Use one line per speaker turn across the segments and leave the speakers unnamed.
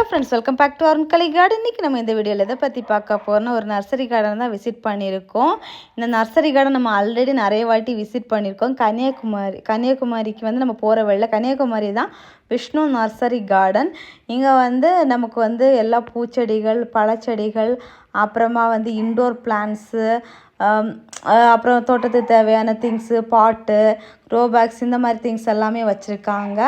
Hello friends, welcome back to Arunkalai garden. இன்றைக்கி நம்ம இந்த வீடியோவில் எதை பற்றி பார்க்க போகிறோன்னா, ஒரு நர்சரி கார்டன் தான் விசிட் பண்ணியிருக்கோம். இந்த நர்சரி கார்டன் நம்ம ஆல்ரெடி நிறைய வாட்டி விசிட் பண்ணியிருக்கோம். கன்னியாகுமரிக்கு வந்து நம்ம போகிற வழியில் கன்னியாகுமரி தான் விஷ்ணு நர்சரி கார்டன். இங்கே வந்து நமக்கு வந்து எல்லா பூச்செடிகள், பழச்செடிகள், அப்புறமா வந்து இன்டோர் பிளான்ட்ஸு, அப்புறம் தோட்டத்துக்கு தேவையான திங்ஸு, பாட்டு, க்ரோ பேக்ஸ், இந்த மாதிரி திங்ஸ் எல்லாமே வச்சுருக்காங்க.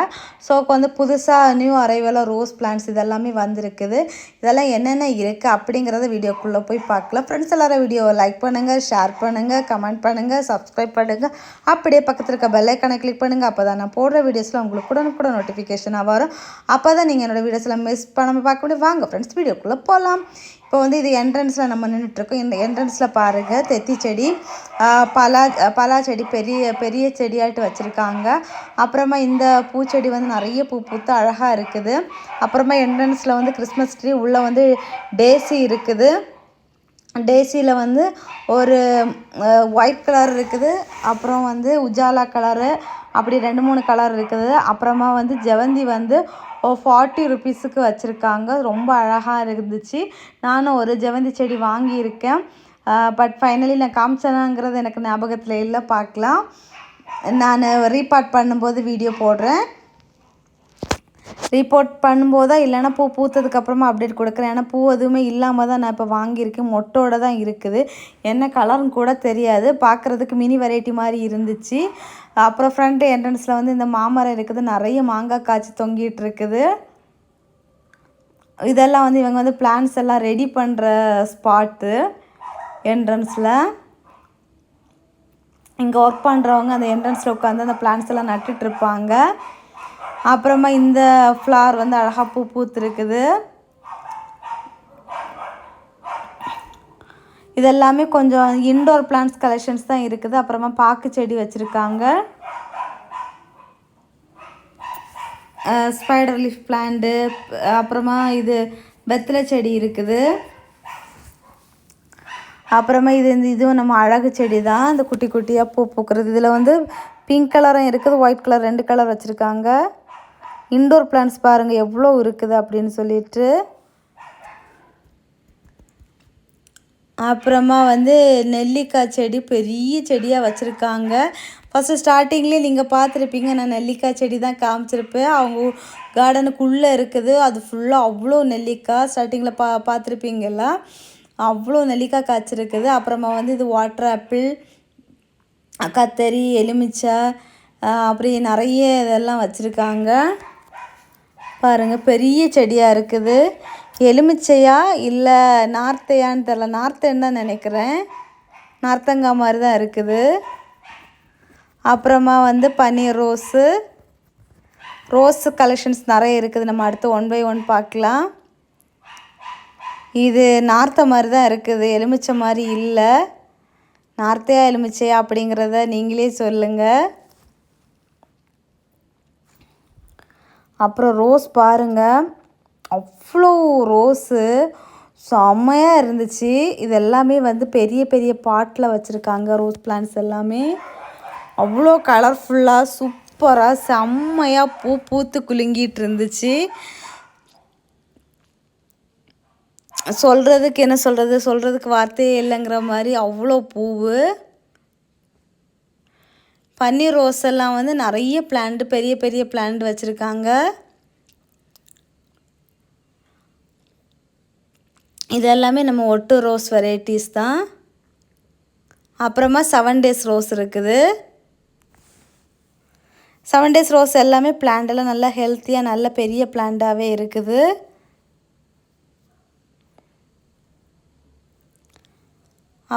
ஸோ வந்து புதுசாக நியூ அரைவலாக ரோஸ் பிளான்ட்ஸ் இதெல்லாமே வந்திருக்குது. இதெல்லாம் என்னென்ன இருக்குது அப்படிங்கிறத வீடியோக்குள்ளே போய் பார்க்கலாம். ஃப்ரெண்ட்ஸ் எல்லோரும் வீடியோவை லைக் பண்ணுங்கள், ஷேர் பண்ணுங்கள், கமெண்ட் பண்ணுங்கள், சப்ஸ்கிரைப் பண்ணுங்கள். அப்படியே பக்கத்தில் இருக்க பெல் ஐக்கானை கிளிக் பண்ணுங்கள். அப்போ தான் நான் போடுற வீடியோஸில் உங்களுக்கு கூட நோட்டிஃபிகேஷனாக வரும். அப்போ தான் நீங்கள் என்னோடய வீடியோஸில் மிஸ் பண்ணாமல் பார்க்க முடியும். வாங்க ஃப்ரெண்ட்ஸ், வீடியோக்குள்ளே போகலாம். இப்போ வந்து இது என்ட்ரன்ஸில் நம்ம நின்றுட்டுருக்கோம். இந்த என்ட்ரன்ஸில் பாருங்கள், தெத்தி செடி, பலா செடி பெரிய செடியாகிட்டு வச்சுருக்காங்க. அப்புறமா இந்த பூச்செடி வந்து நிறைய பூ பூத்து அழகாக இருக்குது. அப்புறமா என்ட்ரன்ஸில் வந்து கிறிஸ்மஸ் ட்ரீ, உள்ளே வந்து டேசி இருக்குது. டேசியில் வந்து ஒரு ஒயிட் கலர் இருக்குது, அப்புறம் வந்து உஜாலா கலரு, அப்படி 2-3 கலர் இருக்குது. அப்புறமா வந்து ஜெவந்தி வந்து 40 ருபீஸுக்கு வச்சுருக்காங்க. ரொம்ப அழகாக இருந்துச்சு. நானும் ஒரு ஜெவந்தி செடி வாங்கியிருக்கேன். பட் ஃபைனலி நான் காமிச்சேனாங்கிறது எனக்கு ஞாபகத்தில் இல்லை. பார்க்கலாம், நான் ரீபார்ட் பண்ணும்போது வீடியோ போடுறேன். ரீபோர்ட் பண்ணும்போதா இல்லைனா பூ பூத்ததுக்கப்புறமா அப்டேட் கொடுக்குறேன். ஏன்னா பூ எதுவுமே இல்லாமல் தான் நான் இப்போ வாங்கியிருக்கேன். மொட்டோடு தான் இருக்குது. என்ன கலர்னு கூட தெரியாது. பார்க்குறதுக்கு மினி வெரைட்டி மாதிரி இருந்துச்சு. அப்புறம் ஃப்ரண்ட் என்ட்ரன்ஸில் வந்து இந்த மாமரம் இருக்குது. நிறைய மாங்காய் காய்ச்சி தொங்கிட்டு இருக்குது. இதெல்லாம் வந்து இவங்க வந்து பிளான்ஸ் எல்லாம் ரெடி பண்ணுற ஸ்பாட்டு. என்ட்ரன்ஸில் இங்கே ஒர்க் பண்ணுறவங்க அந்த என்ட்ரன்ஸில் உட்காந்து அந்த பிளான்ஸ் எல்லாம் நட்டுட்ருப்பாங்க. அப்புறமா இந்த ஃப்ளார் வந்து அழகாக பூ பூத்துருக்குது. இதெல்லாமே கொஞ்சம் இன்டோர் பிளான்ட்ஸ் கலெக்ஷன்ஸ் தான் இருக்குது. அப்புறமா பாக்கு செடி வச்சுருக்காங்க. ஸ்பைடர் லீஃப் பிளான்ட்டு, அப்புறமா இது வெத்தலை செடி இருக்குது. அப்புறமா இதுவும் நம்ம அழகு செடி தான். இந்த குட்டி குட்டியாக பூ பூக்கிறது. இதில் வந்து பிங்க் கலரும் இருக்குது, ஒயிட் கலர் 2 கலர் வச்சுருக்காங்க. இன்டோர் பிளான்ட்ஸ் பாருங்கள் எவ்வளோ இருக்குது அப்படின்னு சொல்லிட்டு. அப்புறமா வந்து நெல்லிக்காய் செடி பெரிய செடியாக வச்சுருக்காங்க. ஃபஸ்ட்டு ஸ்டார்டிங்லேயே நீங்கள் பார்த்துருப்பீங்க, நான் நெல்லிக்காய் செடி தான் காமிச்சிருப்பேன். அவங்க கார்டனுக்குள்ளே இருக்குது. அது ஃபுல்லாக அவ்வளோ நெல்லிக்காய். ஸ்டார்டிங்கில் பார்த்துருப்பீங்கல்ல, அவ்வளோ நெல்லிக்காய் காய்ச்சிருக்குது. அப்புறமா வந்து இது வாட்டர் ஆப்பிள், கத்தரி, எலுமிச்சை, அப்படி நிறைய இதெல்லாம் வச்சுருக்காங்க. பாருங்கள் பெரிய செடியாக இருக்குது. எலுமிச்சையா இல்லை நார்த்தையான்னு தெரில. நார்த்தைன்னு தான் நினைக்கிறேன். நார்த்தங்காய் மாதிரி தான் இருக்குது. அப்புறமா வந்து பன்னீர் ரோஸு கலெக்ஷன்ஸ் நிறைய இருக்குது. நம்ம அடுத்து 1 by 1 பார்க்கலாம். இது நார்த்தை மாதிரி தான் இருக்குது, எலுமிச்சை மாதிரி இல்லை. நார்த்தையா எலுமிச்சையா அப்படிங்கிறத நீங்களே சொல்லுங்கள். அப்புறம் ரோஸ் பாருங்கள், அவ்வளோ ரோஸு செம்மையாக இருந்துச்சு. இது எல்லாமே வந்து பெரிய பாட்டில் வச்சுருக்காங்க. ரோஸ் பிளான்ட்ஸ் எல்லாமே அவ்வளோ கலர்ஃபுல்லாக சூப்பராக செம்மையாக பூ பூத்து குலுங்கிட்டு இருந்துச்சு. சொல்கிறதுக்கு வார்த்தையே இல்லைங்கிற மாதிரி அவ்வளோ பூவு. பன்னீர் ரோஸ் எல்லாம் வந்து நிறைய பிளான்ட், பெரிய பிளான்ட் வச்சுருக்காங்க. இதெல்லாமே நம்ம ஒட்டு ரோஸ் வெரைட்டிஸ் தான். அப்புறமா 7 days ரோஸ் இருக்குது. 7 days ரோஸ் எல்லாமே பிளான்டெல்லாம் நல்லா ஹெல்த்தியாக நல்ல பெரிய பிளான்ட்டாகவே இருக்குது.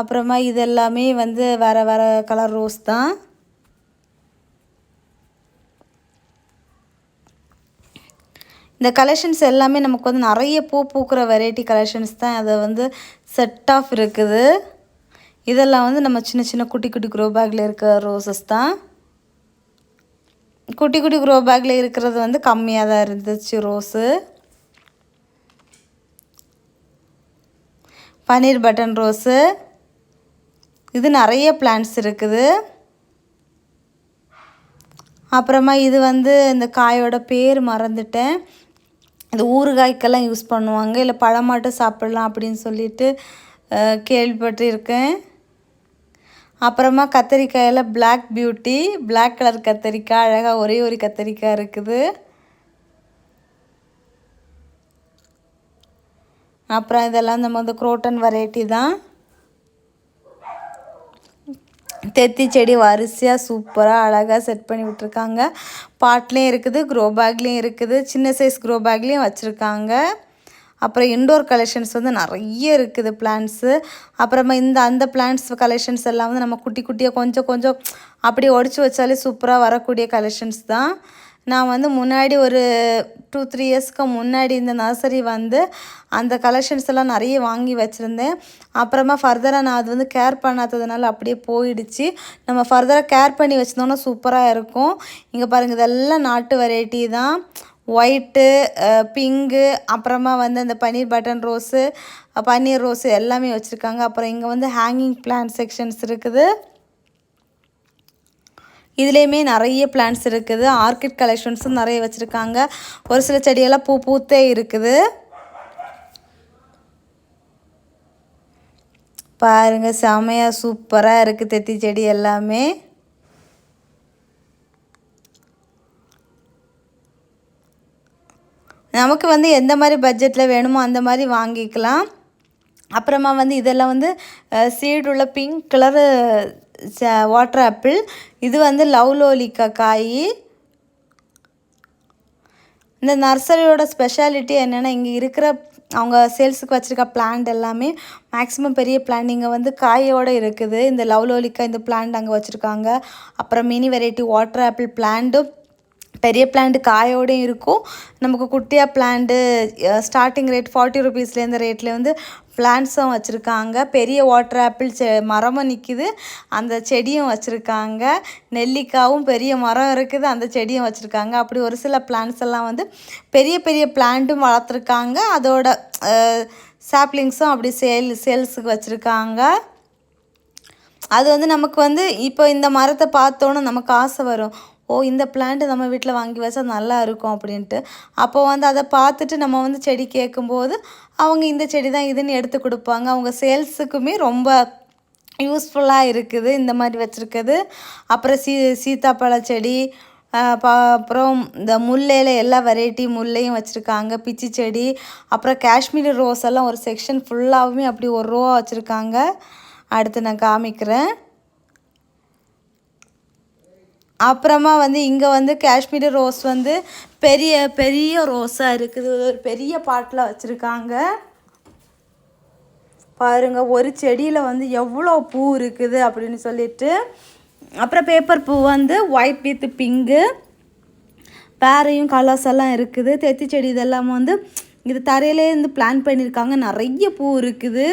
அப்புறமா இது எல்லாமே வந்து வேறு கலர் ரோஸ் தான். இந்த கலெக்ஷன்ஸ் எல்லாமே நமக்கு வந்து நிறைய பூ பூக்கிற வெரைட்டி கலெக்ஷன்ஸ் தான். அதை வந்து செட் ஆஃப் இருக்குது. இதெல்லாம் வந்து நம்ம சின்ன குட்டி க்ரோ பேக்கில் இருக்கிற ரோசஸ் தான். குட்டி க்ரோ பேக்கில் இருக்கிறது வந்து கம்மியாக தான் இருந்துச்சு ரோஸு. பன்னீர் பட்டன் ரோஸு, இது நிறைய பிளான்ட்ஸ் இருக்குது. அப்புறமா இது வந்து இந்த காயோட பேர் மறந்துட்டேன். இந்த ஊறுகாய்க்கெல்லாம் யூஸ் பண்ணுவாங்க, இல்லை பழமாட்டும் சாப்பிட்லாம் அப்படின்னு சொல்லிட்டு கேள்விப்பட்டிருக்கேன். அப்புறமா கத்திரிக்காயில் பிளாக் பியூட்டி, பிளாக் கலர் கத்திரிக்காய், அழகாக ஒரே ஒரு கத்திரிக்காய் இருக்குது. அப்புறம் இதெல்லாம் நம்ம வந்து குரோட்டன் வெரைட்டி தான். தெத்தி செடி வரிசையாக சூப்பராக அழகாக செட் பண்ணி விட்டுருக்காங்க. பாட்லேயும் இருக்குது, க்ரோ பேக்லேயும் இருக்குது, சின்ன சைஸ் க்ரோ பேக்லேயும் வச்சுருக்காங்க. அப்புறம் இன்டோர் கலெக்ஷன்ஸ் வந்து நிறைய இருக்குது பிளான்ட்ஸு. அப்புறமா அந்த பிளான்ட்ஸ் கலெக்ஷன்ஸ் எல்லாம் வந்து நம்ம குட்டி குட்டியாக கொஞ்சம் கொஞ்சம் அப்படியே ஒடிச்சு வச்சாலே சூப்பராக வரக்கூடிய கலெக்ஷன்ஸ் தான். நான் வந்து முன்னாடி ஒரு 2-3 இயர்ஸ்க்கு முன்னாடி இந்த நர்சரி வந்து அந்த கலெக்ஷன்ஸ் எல்லாம் நிறைய வாங்கி வச்சுருந்தேன். அப்புறமா ஃபர்தராக நான் அது வந்து கேர் பண்ணாததுனால அப்படியே போயிடுச்சு. நம்ம ஃபர்தராக கேர் பண்ணி வச்சுருந்தோன்னா சூப்பராக இருக்கும். இங்கே பாருங்கள், இதெல்லாம் நாட்டு வெரைட்டி தான். ஒயிட்டு, பிங்கு, அப்புறமா வந்து அந்த பன்னீர் பட்டன் ரோஸு, பன்னீர் ரோஸு எல்லாமே வச்சுருக்காங்க. அப்புறம் இங்கே வந்து ஹேங்கிங் பிளான்ட் செக்ஷன்ஸ் இருக்குது. இதுலேயுமே நிறைய பிளான்ட்ஸ் இருக்குது. ஆர்கிட் கலெக்ஷன்ஸும் நிறைய வச்சுருக்காங்க. ஒரு சில செடியெல்லாம் பூத்தே இருக்குது. பாருங்கள், செமையாக சூப்பராக இருக்குது தெத்தி செடி எல்லாமே. நமக்கு வந்து எந்த மாதிரி பட்ஜெட்டில் வேணுமோ அந்த மாதிரி வாங்கிக்கலாம். அப்புறமா வந்து இதெல்லாம் வந்து சீடு உள்ள பிங்க் கலரு வாட்டர் ஆப்பிள். இது வந்து லவ்லோலிக்கா காய். இந்த நர்சரியோட ஸ்பெஷாலிட்டி என்னென்னா, இங்கே இருக்கிற அவங்க சேல்ஸுக்கு வச்சுருக்க பிளான்ட் எல்லாமே மேக்ஸிமம் பெரிய பிளான்ட் இங்கே வந்து காயோடு இருக்குது. இந்த லவ்லோலிக்கா இந்த பிளான்ட் அங்கே வச்சுருக்காங்க. அப்புறம் மினி வெரைட்டி வாட்டர் ஆப்பிள் பிளான்ட்டும் பெரிய பிளான்ட்டு காயோடையும் இருக்கும். நமக்கு குட்டியாக பிளான்ட்டு ஸ்டார்டிங் ரேட் 40 ரூபீஸ்லேருந்து ரேட்டில் வந்து பிளான்ட்ஸும் வச்சுருக்காங்க. பெரிய வாட்டர் ஆப்பிள் மரமும் நிற்கிது, அந்த செடியும் வச்சுருக்காங்க. நெல்லிக்காவும் பெரிய மரம் இருக்குது, அந்த செடியும் வச்சுருக்காங்க. அப்படி ஒரு சில பிளான்ட்ஸ் எல்லாம் வந்து பெரிய பெரிய பிளான்ட்டும் வளர்த்துருக்காங்க. அதோட சாப்ளிங்ஸும் அப்படி சேல்ஸுக்கு வச்சுருக்காங்க. அது வந்து நமக்கு வந்து இப்போ இந்த மரத்தை பார்த்தோன்னே நமக்கு ஆசை வரும், இந்த பிளான்ட்டு நம்ம வீட்டில் வாங்கி வச்சா நல்லா இருக்கும் அப்படின்ட்டு. அப்போ வந்து அதை பார்த்துட்டு நம்ம வந்து செடி கேட்கும்போது அவங்க இந்த செடி தான் இதுன்னு எடுத்து கொடுப்பாங்க. அவங்க சேல்ஸுக்குமே ரொம்ப யூஸ்ஃபுல்லாக இருக்குது இந்த மாதிரி வச்சுருக்குது. அப்புறம் சீத்தாப்பழ செடி, அப்புறம் இந்த முல்லையில் எல்லா வெரைட்டி முல்லையும் வச்சுருக்காங்க. பிச்சி செடி, அப்புறம் காஷ்மீரி ரோஸ் எல்லாம் ஒரு செக்ஷன் ஃபுல்லாகவுமே அப்படி ஒரு ரோவா வச்சுருக்காங்க. அடுத்து நான் காமிக்கிறேன். அப்புறமா வந்து இங்கே வந்து காஷ்மீரி ரோஸ் வந்து பெரிய பெரிய ரோஸாக இருக்குது. ஒரு பெரிய பாட்டில் வச்சுருக்காங்க. பாருங்கள், ஒரு செடியில் வந்து எவ்வளோ பூ இருக்குது அப்படின்னு சொல்லிட்டு. அப்புறம் பேப்பர் பூ வந்து ஒயிட் வித் பிங்கு, வேறையும் கலர்ஸ் எல்லாம் இருக்குது. தெத்தி செடி இதெல்லாம் வந்து இது தரையிலேருந்து பிளான் பண்ணியிருக்காங்க. நிறைய பூ இருக்குது.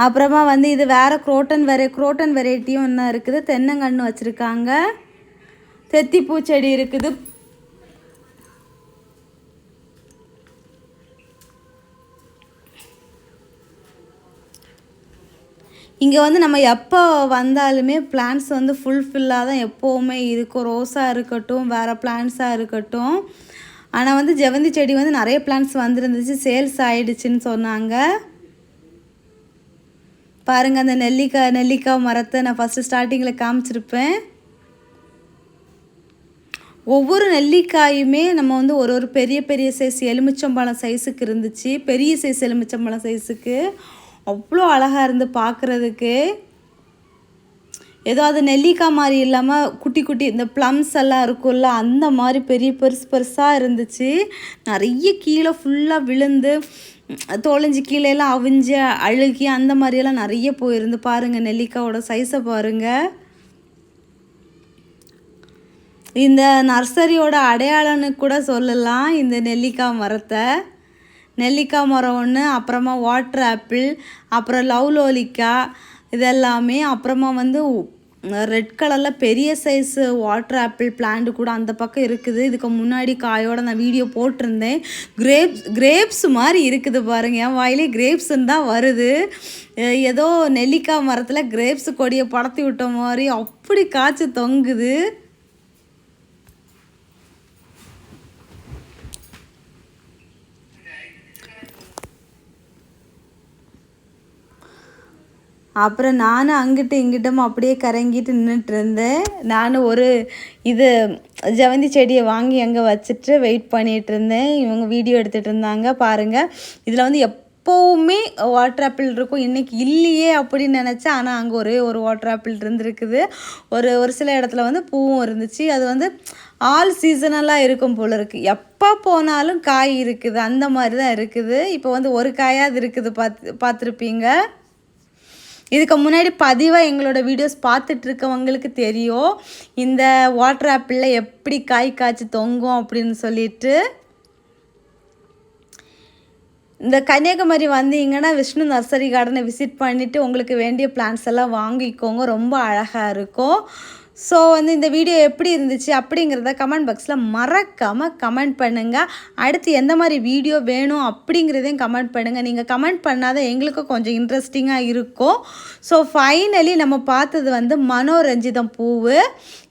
அப்புறமா வந்து இது வேறு குரோட்டன் வெரைட்டியும் என்ன இருக்குது. தென்னங்கன்று வச்சுருக்காங்க. தெத்தி பூச்செடி இருக்குது. இங்கே வந்து நம்ம எப்போ வந்தாலுமே பிளான்ட்ஸ் வந்து ஃபுல்ஃபில்லாக தான் எப்போவுமே இருக்கும். ரோஸாக இருக்கட்டும், வேறு பிளான்ட்ஸாக இருக்கட்டும். ஆனால் வந்து ஜெவந்தி செடி வந்து நிறைய பிளான்ட்ஸ் வந்துருந்துச்சு, சேல்ஸ் ஆகிடுச்சின்னு சொன்னாங்க. பாருங்கள், அந்த நெல்லிக்காய் மரத்தை நான் ஃபஸ்ட்டு ஸ்டார்டிங்கில் காமிச்சிருப்பேன். ஒவ்வொரு நெல்லிக்காயுமே நம்ம வந்து ஒரு பெரிய பெரிய சைஸ் எலுமிச்சம்பழம் சைஸுக்கு இருந்துச்சு. பெரிய சைஸ் எலுமிச்சம்பழம் சைஸுக்கு அவ்வளோ அழகாக இருந்து பார்க்குறதுக்கு. ஏதோ அது நெல்லிக்காய் மாதிரி இல்லாமல் குட்டி குட்டி இந்த ப்ளம்ஸ் எல்லாம் இருக்கும்ல, அந்த மாதிரி பெரிய பெருசாக இருந்துச்சு. நிறைய கீழே ஃபுல்லாக விழுந்து தோலைஞ்சி கீழேலாம் அவிஞ்சு அழுகி அந்த மாதிரியெல்லாம் நிறைய போயிருந்து. பாருங்கள், நெல்லிக்காயோட சைஸை பாருங்கள். இந்த நர்சரியோட அடையாளம்னு கூட சொல்லலாம் இந்த நெல்லிக்காய் மரத்தை. நெல்லிக்காய் மரம் ஒன்று, அப்புறமா வாட்டர் ஆப்பிள், அப்புறம் லவ்லோலிக்கா இதெல்லாமே. அப்புறமா வந்து ரெட் கலரில் பெரிய சைஸு வாட்டர் ஆப்பிள் பிளான்ட் கூட அந்த பக்கம் இருக்குது. இதுக்கு முன்னாடி காயோட நான் வீடியோ போட்டிருந்தேன். கிரேப்ஸ் மாதிரி இருக்குது பாருங்கள். என் வாயிலே கிரேப்ஸுன்னு தான் வருது. ஏதோ நெல்லிக்காய் மரத்தில் கிரேப்ஸ் கொடியை படத்தி விட்ட மாதிரி அப்படி காய்ச்சி தொங்குது. அப்புறம் நானும் அங்கிட்டு இங்கிட்டும் அப்படியே கறங்கிட்டு நின்றுட்டு இருந்தேன். நானும் ஒரு இது ஜவந்தி செடியை வாங்கி அங்கே வச்சுட்டு வெயிட் பண்ணிகிட்டு இருந்தேன். இவங்க வீடியோ எடுத்துகிட்டு இருந்தாங்க பாருங்கள். இதில் வந்து எப்போவுமே வாட்டர் ஆப்பிள் இருக்கும். இன்றைக்கி இல்லையே அப்படின்னு நினச்சேன். ஆனால் அங்கே ஒரு வாட்டர் ஆப்பிள் இருந்துருக்குது. ஒரு சில இடத்துல வந்து பூவும் இருந்துச்சு. அது வந்து ஆல் சீசனலாக இருக்கும் போல் இருக்குது. எப்போ போனாலும் காய் இருக்குது, அந்த மாதிரி தான் இருக்குது. இப்போ வந்து ஒரு காயாவது இருக்குது, பார்த்துருப்பீங்க. இதுக்கு முன்னாடி பதிவாக எங்களோட வீடியோஸ் பார்த்துட்டு இருக்கவங்களுக்கு தெரியும் இந்த வாட்டர் ஆப்பிளில் எப்படி காய் காய்ச்சி தொங்கும் அப்படின்னு சொல்லிட்டு. இந்த கன்னியாகுமரி வந்தீங்கன்னா விஷ்ணு நர்சரி கார்டனை விசிட் பண்ணிவிட்டு உங்களுக்கு வேண்டிய பிளான்ஸ் எல்லாம் வாங்கிக்கோங்க. ரொம்ப அழகாக இருக்கும். ஸோ வந்து இந்த வீடியோ எப்படி இருந்துச்சு அப்படிங்கிறத கமெண்ட் பாக்ஸில் மறக்காமல் கமெண்ட் பண்ணுங்கள். அடுத்து எந்த மாதிரி வீடியோ வேணும் அப்படிங்கிறதையும் கமெண்ட் பண்ணுங்கள். நீங்கள் கமெண்ட் பண்ணாத எங்களுக்கும் கொஞ்சம் இன்ட்ரெஸ்டிங்காக இருக்கும். ஸோ ஃபைனலி நம்ம பார்த்தது வந்து மனோரஞ்சிதம் பூவு.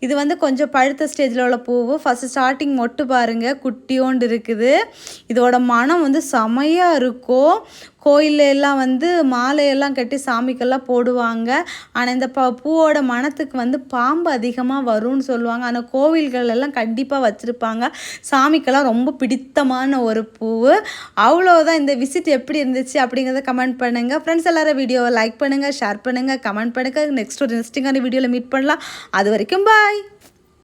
இது வந்து கொஞ்சம் பழுத்த ஸ்டேஜில் உள்ள பூவு. ஃபஸ்ட்டு ஸ்டார்டிங் மொட்டு பாருங்கள், குட்டியோண்டு இருக்குது. இதோட மனம் வந்து செமையாக இருக்கும். கோயிலெல்லாம் வந்து மாலையெல்லாம் கட்டி சாமிக்கெல்லாம் போடுவாங்க. ஆனால் இந்த பூவோட மனத்துக்கு வந்து பாம்பு அதிகமாக வரும்னு சொல்லுவாங்க. ஆனால் கோவில்கள் எல்லாம் கண்டிப்பாக வச்சுருப்பாங்க. சாமிக்கெல்லாம் ரொம்ப பிடித்தமான ஒரு பூவு. அவ்வளோதான். இந்த விசிட் எப்படி இருந்துச்சு அப்படிங்கிறத கமெண்ட் பண்ணுங்கள். ஃப்ரெண்ட்ஸ் எல்லாரும் வீடியோவை லைக் பண்ணுங்கள், ஷேர் பண்ணுங்கள், கமெண்ட் பண்ணுங்கள். நெக்ஸ்ட் ஒரு இன்ட்ரெஸ்டிங்கான வீடியோவில் மீட் பண்ணலாம். அது வரைக்கும் பாய்.